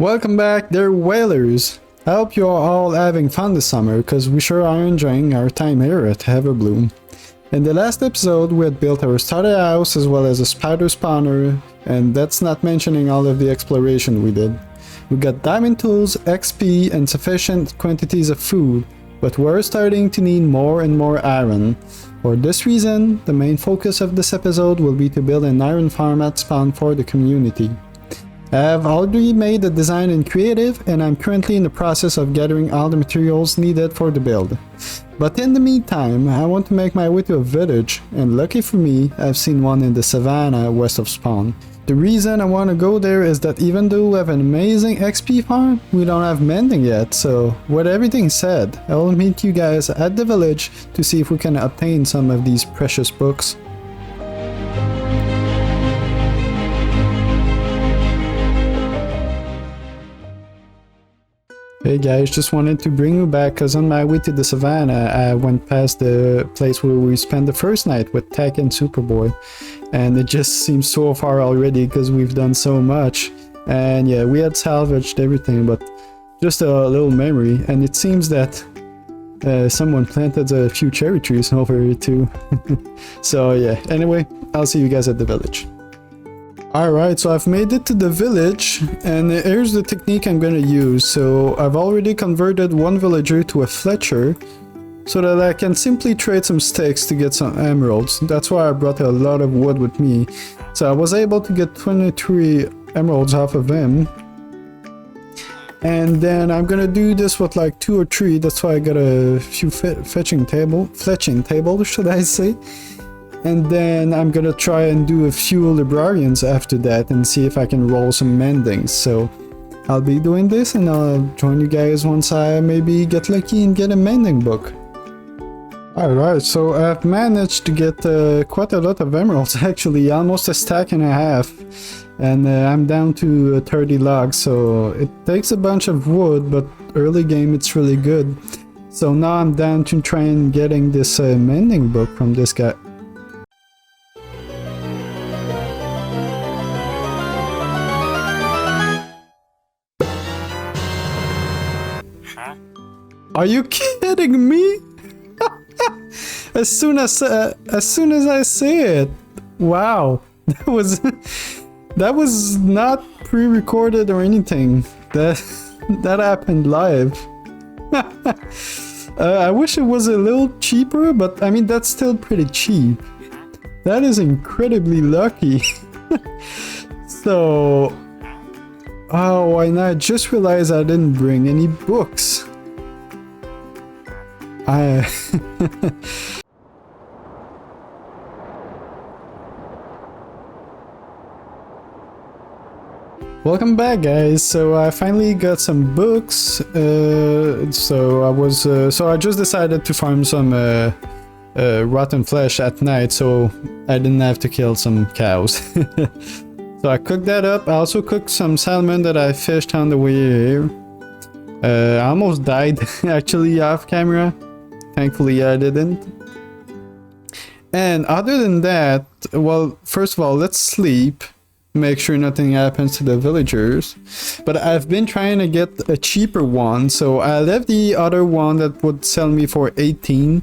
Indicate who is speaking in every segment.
Speaker 1: Welcome back, dear whalers! I hope you are all having fun this summer, because we sure are enjoying our time here at Everbloom. In the last episode, we had built our starter house as well as a spider spawner, and that's not mentioning all of the exploration we did. We got diamond tools, XP, and sufficient quantities of food, but we're starting to need more and more iron. For this reason, the main focus of this episode will be to build an iron farm at spawn for the community. I've already made the design in creative, and I'm currently in the process of gathering all the materials needed for the build. But in the meantime, I want to make my way to a village, and lucky for me, I've seen one in the savannah west of spawn. The reason I want to go there is that even though we have an amazing XP farm, we don't have mending yet, so with everything said, I will meet you guys at the village to see if we can obtain some of these precious books. Hey guys, just wanted to bring you back because on my way to the savannah I went past the place where we spent the first night with Tech and Superboy, and it just seems so far already because we've done so much. And yeah, we had salvaged everything, but just a little memory, and it seems that someone planted a few cherry trees over here too. So yeah, anyway, I'll see you guys at the village. Alright, so I've made it to the village, and here's the technique I'm gonna use. So I've already converted one villager to a Fletcher, so that I can simply trade some sticks to get some emeralds. That's why I brought a lot of wood with me. So I was able to get 23 emeralds off of him. And then I'm gonna do this with like 2 or 3, that's why I got a few fletching tables, should I say. And then I'm gonna try and do a few librarians after that and see if I can roll some mendings. So I'll be doing this, and I'll join you guys once I maybe get lucky and get a mending book. Alright, so I've managed to get quite a lot of emeralds, actually, almost a stack and a half. And I'm down to 30 logs, so it takes a bunch of wood, but early game it's really good. So now I'm down to try and getting this mending book from this guy. Are you kidding me? as soon as I say it, wow, that was not pre-recorded or anything. That happened live. I wish it was a little cheaper, but I mean that's still pretty cheap. That is incredibly lucky. So, oh, and I just realized I didn't bring any books. Welcome back, guys. So I finally got some books. So I just decided to farm some rotten flesh at night, so I didn't have to kill some cows. So I cooked that up. I also cooked some salmon that I fished on the way here. I almost died actually off camera. Thankfully I didn't. And other than that, well, first of all, let's sleep. Make sure nothing happens to the villagers. But I've been trying to get a cheaper one, so I left the other one that would sell me for 18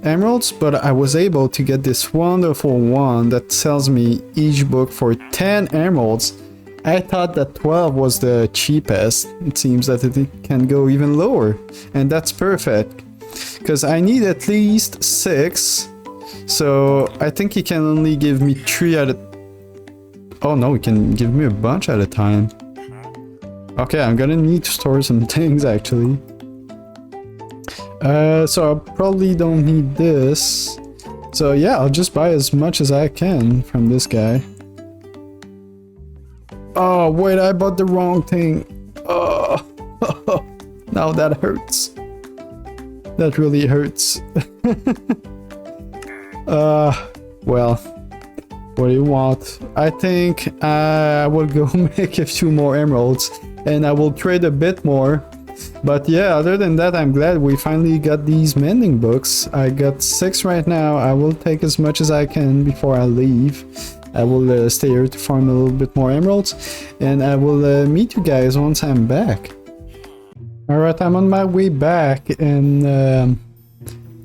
Speaker 1: emeralds, but I was able to get this wonderful one that sells me each book for 10 emeralds. I thought that 12 was the cheapest. It seems that it can go even lower, and that's perfect. Because I need at least 6, so I think he can only give me 3 at a... Oh no, he can give me a bunch at a time. Okay, I'm gonna need to store some things actually. So I probably don't need this. So yeah, I'll just buy as much as I can from this guy. Oh wait, I bought the wrong thing. Oh, now that hurts. That really hurts. Well, what do you want? I think I will go make a few more emeralds, and I will trade a bit more. But yeah, other than that, I'm glad we finally got these mending books. I got 6 right now. I will take as much as I can before I leave. I will stay here to farm a little bit more emeralds, and I will meet you guys once I'm back. Alright, I'm on my way back, and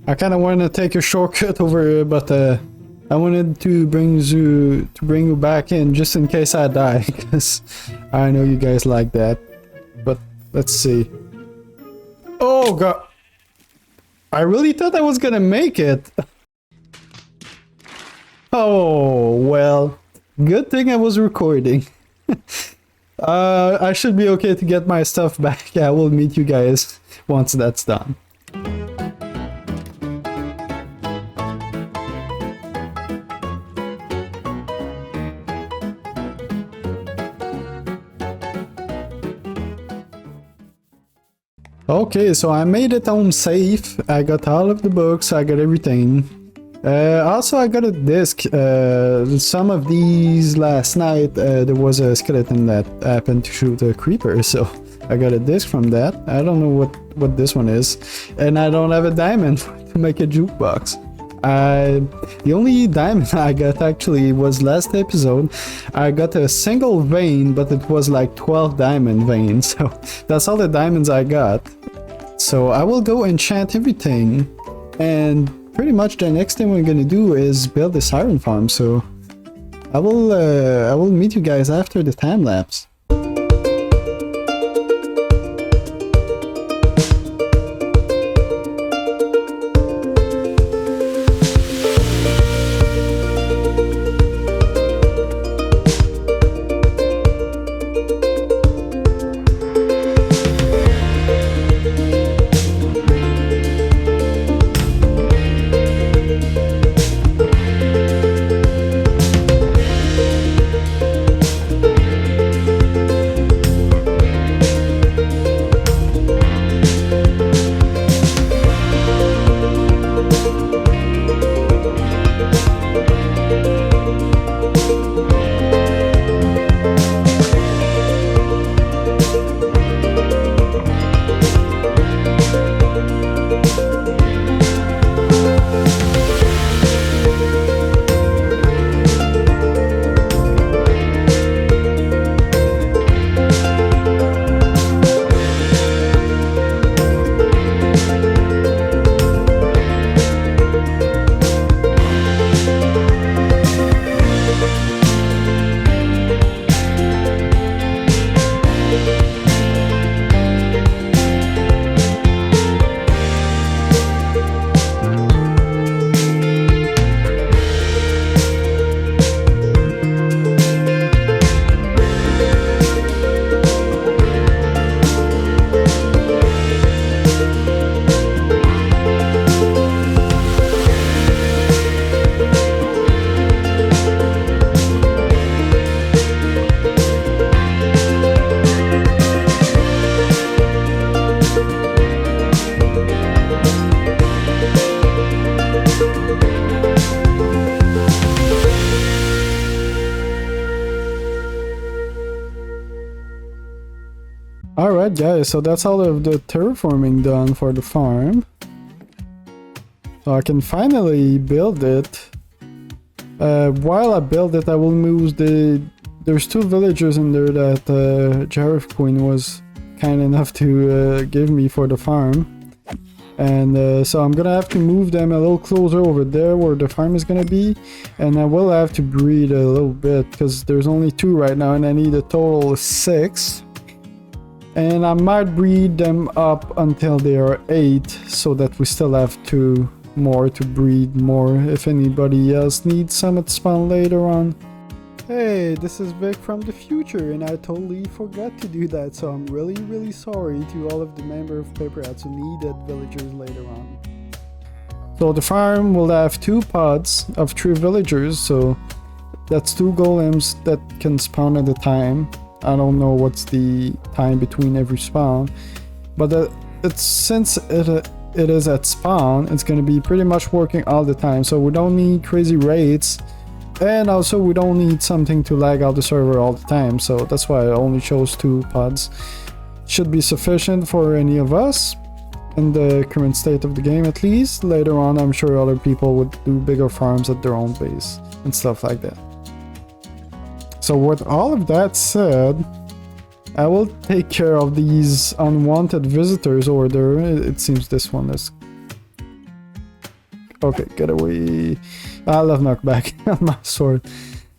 Speaker 1: I kind of want to take a shortcut over here, but I wanted to bring you back in just in case I die, because I know you guys like that. But let's see. Oh god, I really thought I was gonna make it. Oh well, good thing I was recording. I should be okay to get my stuff back. I will meet you guys once that's done. Okay, so I made it home safe. I got all of the books, I got everything. Also, I got a disc. Some of these last night, there was a skeleton that happened to shoot a creeper, so I got a disc from that. I don't know what this one is, and I don't have a diamond to make a jukebox. The only diamond I got actually was last episode. I got a single vein, but it was like 12 diamond veins, so that's all the diamonds I got. So I will go enchant everything, and pretty much the next thing we're gonna do is build this iron farm. So I will meet you guys after the time lapse. Alright guys, so that's all of the terraforming done for the farm. So I can finally build it. While I build it, I will move there's 2 villagers in there that GiraffeQueen was kind enough to give me for the farm. And so I'm gonna have to move them a little closer over there where the farm is gonna be. And I will have to breed a little bit because there's only 2 right now and I need a total of 6. And I might breed them up until they are 8 so that we still have 2 more to breed more if anybody else needs some at spawn later on. Hey, this is Vic from the future and I totally forgot to do that, so I'm really sorry to all of the members of Paperhats who needed villagers later on. So the farm will have 2 pods of 3 villagers, so that's 2 golems that can spawn at a time. I don't know what's the time between every spawn, but since it is at spawn, it's going to be pretty much working all the time, so we don't need crazy rates, and also we don't need something to lag out the server all the time, so that's why I only chose 2 pods. Should be sufficient for any of us in the current state of the game, at least. Later on I'm sure other people would do bigger farms at their own base and stuff like that. So with all of that said, I will take care of these unwanted visitors order. It seems this one is... Okay, get away. I love knockback on my sword.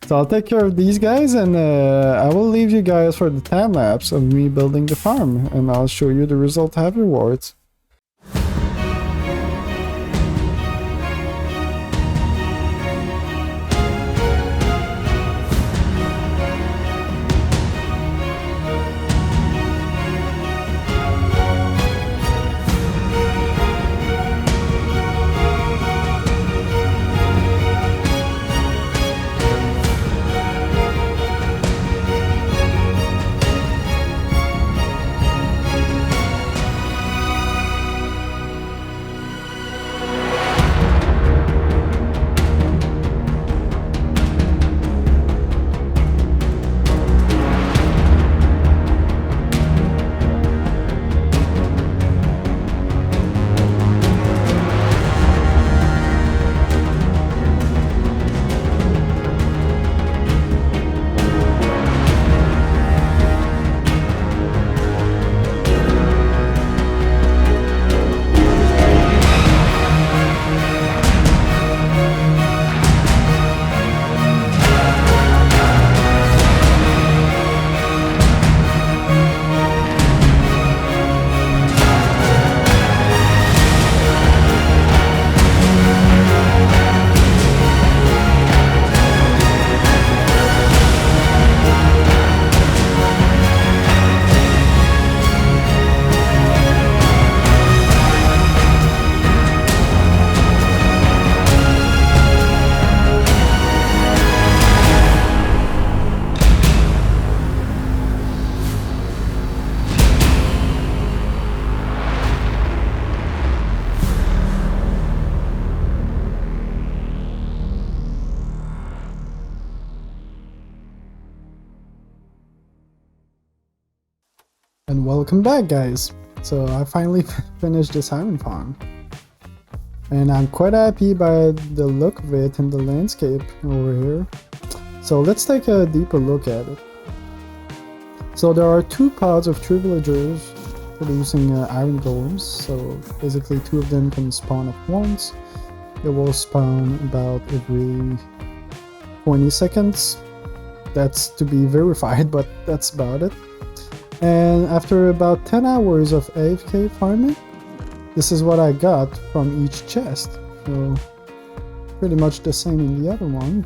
Speaker 1: So I'll take care of these guys, and I will leave you guys for the time lapse of me building the farm, and I'll show you the result afterwards. And welcome back, guys. So I finally finished this iron farm, and I'm quite happy by the look of it and the landscape over here. So let's take a deeper look at it. So there are 2 pods of 3 villagers producing iron golems. So basically 2 of them can spawn at once. They will spawn about every 20 seconds. That's to be verified, but that's about it. And after about 10 hours of AFK farming, this is what I got from each chest. So pretty much the same in the other one.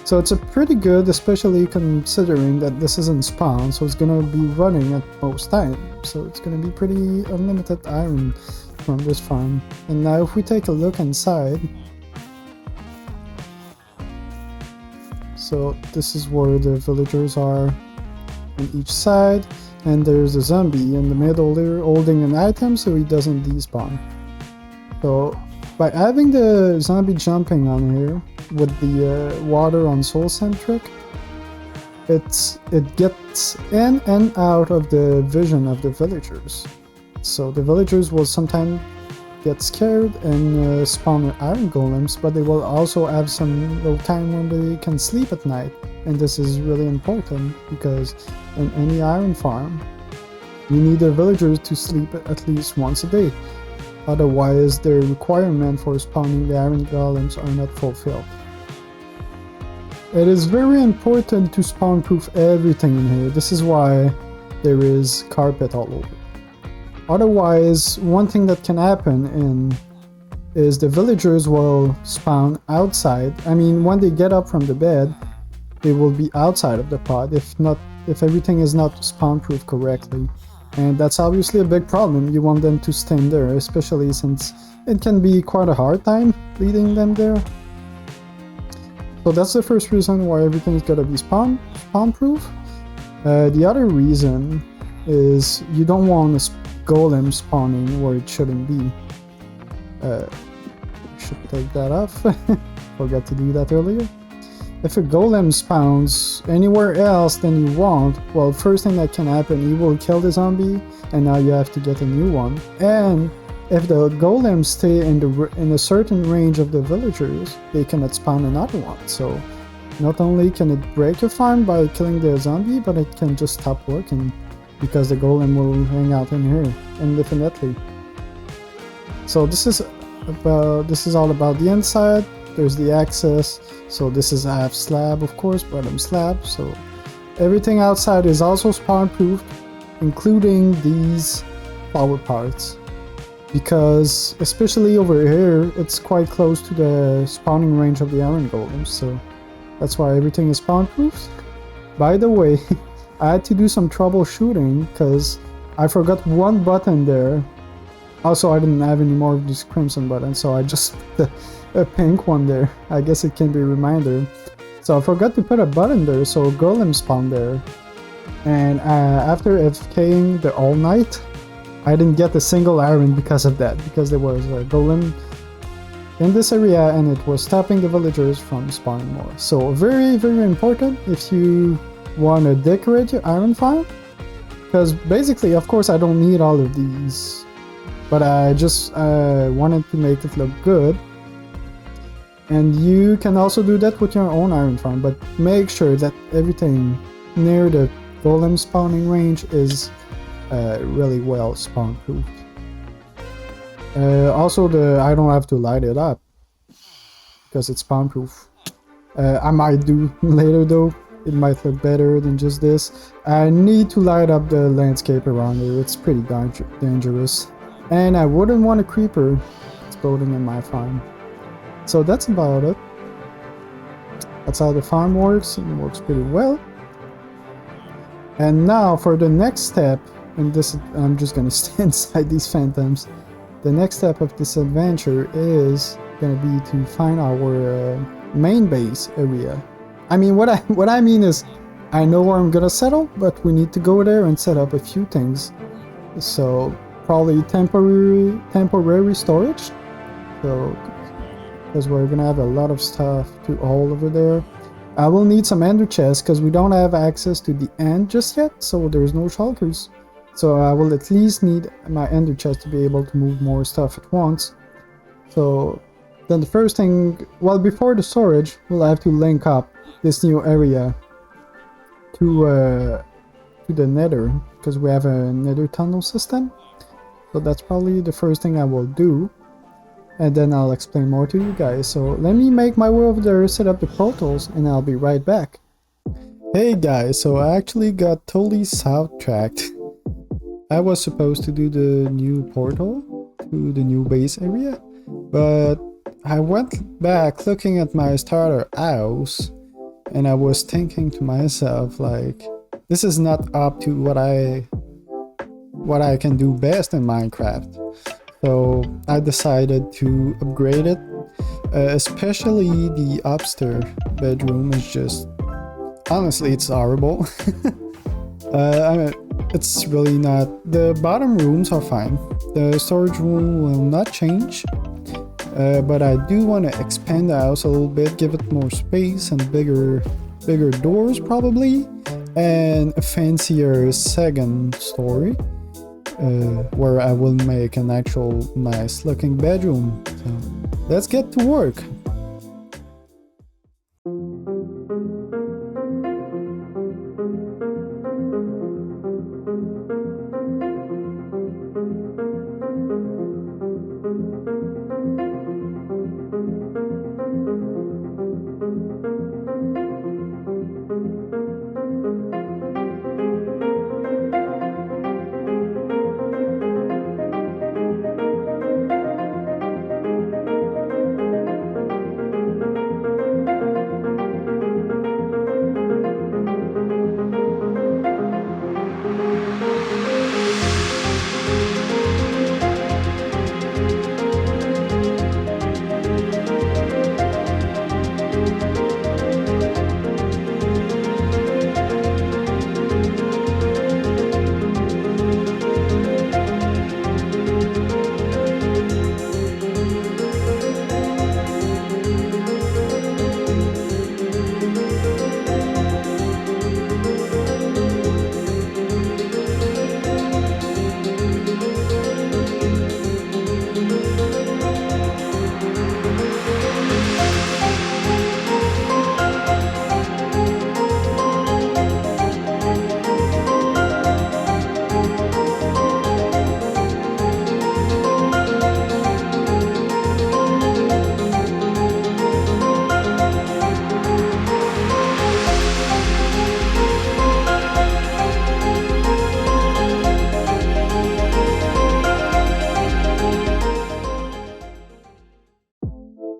Speaker 1: So it's a pretty good, especially considering that this isn't spawn, so it's gonna be running at most time. So it's gonna be pretty unlimited iron from this farm. And now if we take a look inside, so this is where the villagers are on each side, and there's a zombie in the middle there holding an item so he doesn't despawn. So by having the zombie jumping on here with the water on soul centric, it gets in and out of the vision of the villagers. So the villagers will sometimes get scared and spawn their iron golems, but they will also have some little time when they can sleep at night. And this is really important because in any iron farm, you need the villagers to sleep at least once a day. Otherwise, the requirement for spawning the iron golems are not fulfilled. It is very important to spawn-proof everything in here. This is why there is carpet all over. Otherwise, one thing that can happen is the villagers will spawn outside. I mean, when they get up from the bed, they will be outside of the pod if everything is not spawn-proof correctly. And that's obviously a big problem. You want them to stay in there, especially since it can be quite a hard time leading them there. So that's the first reason why everything's gotta be spawn-proof. The other reason is you don't want a golem spawning where it shouldn't be. Should take that off. Forgot to do that earlier. If a golem spawns anywhere else than you want, well, first thing that can happen, you will kill the zombie, and now you have to get a new one. And if the golems stay in a certain range of the villagers, they cannot spawn another one. So Not only can it break your farm by killing the zombie, but it can just stop working because the golem will hang out in here indefinitely. So this is all about the inside. There's the access. So this is a half slab, of course, bottom slab. So everything outside is also spawn proofed, including these flower parts, because especially over here it's quite close to the spawning range of the iron golems, so that's why everything is spawn proofed. By the way, I had to do some troubleshooting because I forgot one button there. Also, I didn't have any more of this crimson button, so I just put a pink one there. I guess it can be a reminder. So I forgot to put a button there, so golem spawned there. And after FKing the all night, I didn't get a single iron because of that, because there was a golem in this area and it was stopping the villagers from spawning more. So very, very important if you want to decorate your iron farm, because basically, of course, I don't need all of these, but I just wanted to make it look good. And you can also do that with your own iron farm, but make sure that everything near the golem spawning range is really well spawn proofed. Also, I don't have to light it up because it's spawn proof. I might do later though. It might look better than just this. I need to light up the landscape around it. It's pretty dangerous. And I wouldn't want a creeper exploding in my farm. So that's about it. That's how the farm works. It works pretty well. And now for the next step, and this, I'm just gonna stay inside these phantoms. The next step of this adventure is gonna be to find our main base area. I mean, what I mean is, I know where I'm gonna settle, but we need to go there and set up a few things. So probably temporary storage. So because we're gonna have a lot of stuff to all over there. I will need some ender chests because we don't have access to the end just yet, so there's no shulkers. So I will at least need my ender chest to be able to move more stuff at once. So then the first thing, well, before the storage, we'll have to link up this new area to the nether, because we have a nether tunnel system. So that's probably the first thing I will do, and then I'll explain more to you guys. So let me make my way over there, set up the portals, and I'll be right back. Hey guys, so I actually got totally sidetracked. I was supposed to do the new portal to the new base area, but I went back looking at my starter house and I was thinking to myself, like, this is not up to what I can do best in Minecraft. So I decided to upgrade it, especially the upstairs bedroom is just, honestly, it's horrible. I mean, it's really not. The bottom rooms are fine. The storage room will not change, but I do want to expand the house a little bit, give it more space and bigger doors probably, and a fancier second story, where I will make an actual nice looking bedroom. So let's get to work.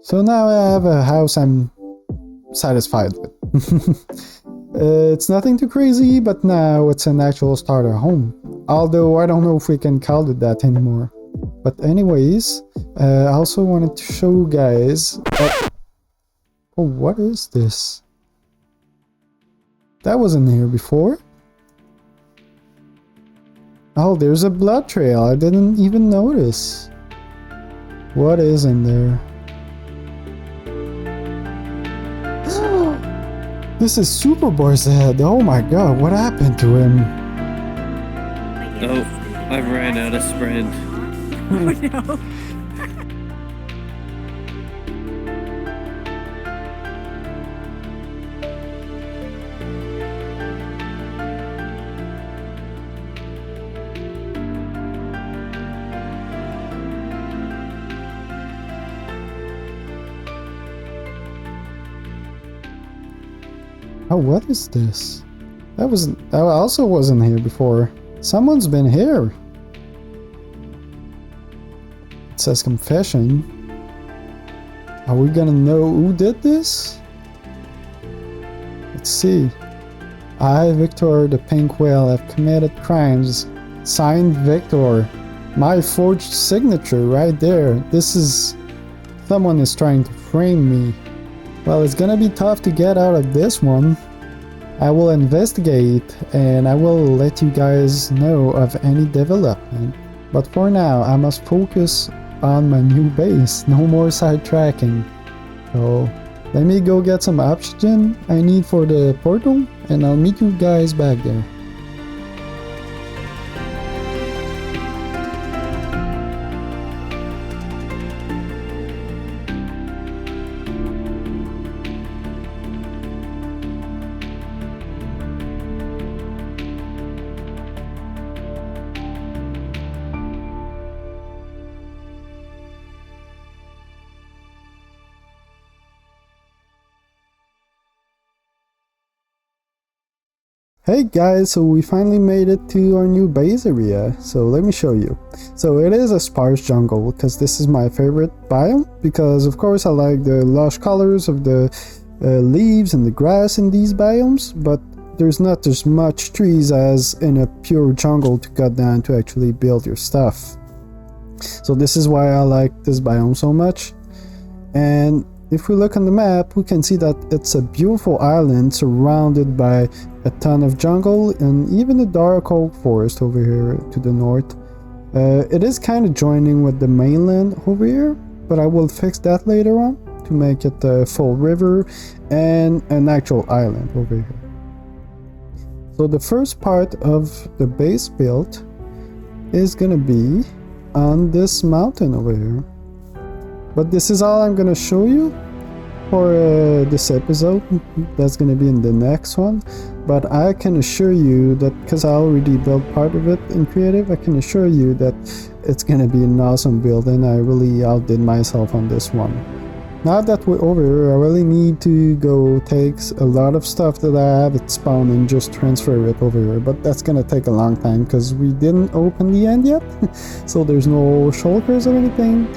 Speaker 1: So now I have a house I'm satisfied with. It's nothing too crazy, but now it's an actual starter home. Although I don't know if we can call it that anymore. But anyways, I also wanted to show you guys... Oh, what is this? That wasn't here before. Oh, there's a blood trail. I didn't even notice. What is in there? This is Superboy's head. Oh my god, what happened to him?
Speaker 2: Oh, I've ran out of sprint.
Speaker 3: Oh no.
Speaker 1: Oh, what is this? That also wasn't here before. Someone's been here. It says confession. Are we gonna know who did this? Let's see. I, Victor the Pink Whale, have committed crimes. Signed, Victor. My forged signature right there. This is... Someone is trying to frame me. Well, it's gonna be tough to get out of this one. I will investigate and I will let you guys know of any development. But for now, I must focus on my new base. No more sidetracking. So, let me go get some oxygen I need for the portal and I'll meet you guys back there. Hey guys, so we finally made it to our new base area, so let me show you. So it is a sparse jungle, because this is my favorite biome, because of course I like the lush colors of the leaves and the grass in these biomes, but there's not as much trees as in a pure jungle to cut down to actually build your stuff. So this is why I like this biome so much. And if we look on the map, we can see that it's a beautiful island surrounded by a ton of jungle and even a dark oak forest over here to the north. It is kind of joining with the mainland over here, but I will fix that later on to make it a full river and an actual island over here. So the first part of the base build is gonna be on this mountain over here. But this is all I'm gonna show you for this episode. That's gonna be in the next one. But I can assure you that, because I already built part of it in creative, I can assure you that it's gonna be an awesome build, and I really outdid myself on this one. Now that we're over here, I really need to go take a lot of stuff that I have at spawn and just transfer it over here, but that's gonna take a long time because we didn't open the end yet. So there's no shulkers or anything.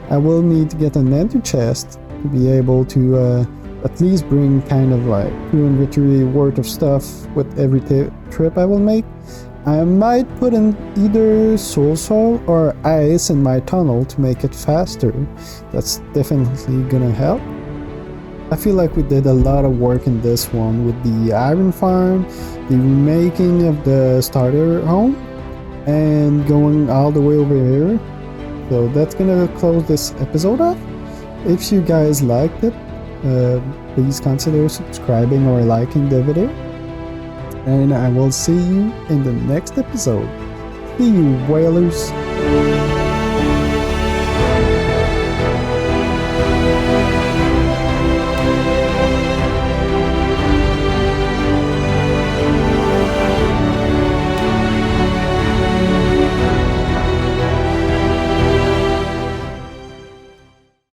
Speaker 1: I will need to get an ender chest to be able to at least bring kind of like 2 inventory worth of stuff with every trip I will make. I might put in either soul or ice in my tunnel to make it faster. That's definitely gonna help. I feel like we did a lot of work in this one with the iron farm, the making of the starter home, and going all the way over here. So that's gonna close this episode off. If you guys liked it, please consider subscribing or liking the video. And I will see you in the next episode. See you, whalers!